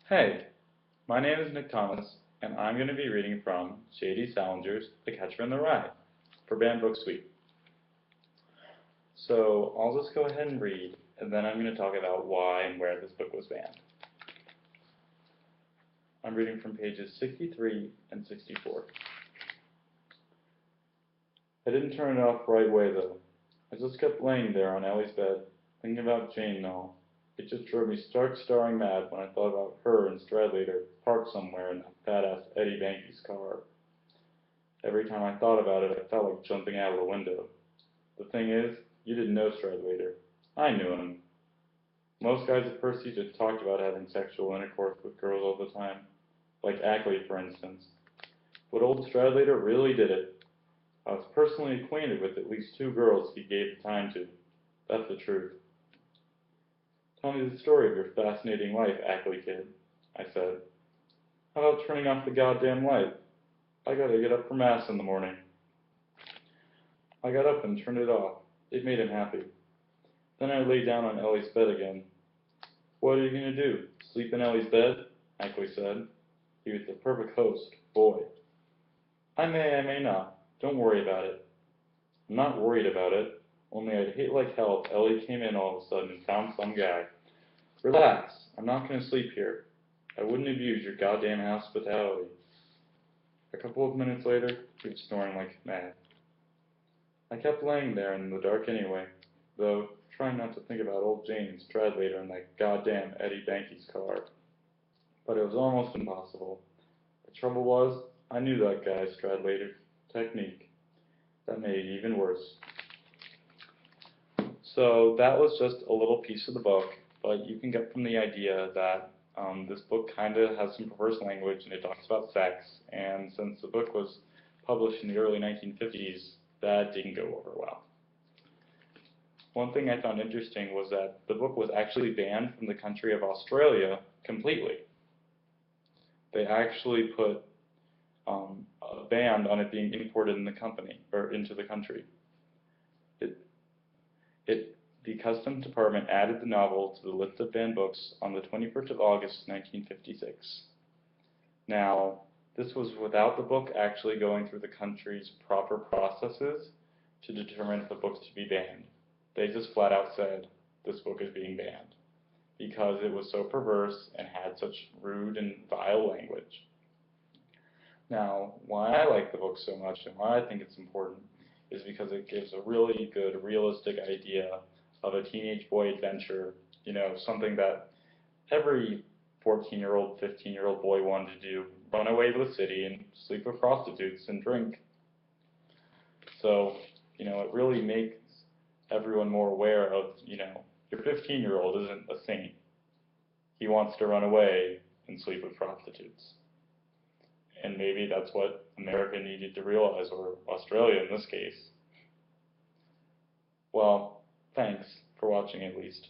Hey, my name is Nick Thomas, and I'm going to be reading from J.D Salinger's The Catcher in the Rye for Banned Books Week. So I'll just go ahead and read, and then I'm going to talk about why and where this book was banned. I'm reading from pages 63 and 64. I didn't turn it off right away, though. I just kept laying there on Ellie's bed, thinking about Jane and all. It just drove me stark staring mad when I thought about her and Stradlater parked somewhere in badass Eddie Banky's car. Every time I thought about it, I felt like jumping out of the window. The thing is, you didn't know Stradlater. I knew him. Most guys at Percy just talked about having sexual intercourse with girls all the time, like Ackley, for instance. But old Stradlater really did it. I was personally acquainted with at least 2 girls he gave the time to. That's the truth. Tell me the story of your fascinating life, Ackley kid, I said. How about turning off the goddamn light? I gotta get up for mass in the morning. I got up and turned it off. It made him happy. Then I lay down on Ellie's bed again. What are you going to do? Sleep in Ellie's bed? Ackley said. He was the perfect host, boy. I may not. Don't worry about it. I'm not worried about it. Only I'd hate like hell if Ellie came in all of a sudden and found some guy. Relax. I'm not going to sleep here. I wouldn't abuse your goddamn hospitality. A couple of minutes later, he was snoring like mad. I kept laying there in the dark anyway, though trying not to think about old Jane Stradlater in that goddamn Eddie Banky's car. But it was almost impossible. The trouble was, I knew that guy Stradlater's technique. That made it even worse. So that was just a little piece of the book, but you can get from the idea that this book kind of has some perverse language and it talks about sex, and since the book was published in the early 1950s, that didn't go over well. One thing I found interesting was that the book was actually banned from the country of Australia completely. They actually put a ban on it being imported in the company or into the country. The Customs Department added the novel to the list of banned books on the 21st of August, 1956. Now, this was without the book actually going through the country's proper processes to determine if the book's to be banned. They just flat out said, this book is being banned, because it was so perverse and had such rude and vile language. Now, why I like the book so much and why I think it's important is because it gives a really good, realistic idea of a teenage boy adventure, something that every 14-year-old, 15-year-old boy wanted to do, run away to the city and sleep with prostitutes and drink. So, it really makes everyone more aware of, your 15-year-old isn't a saint. He wants to run away and sleep with prostitutes. And maybe that's what America needed to realize, or Australia in this case. Well, thanks for watching at least.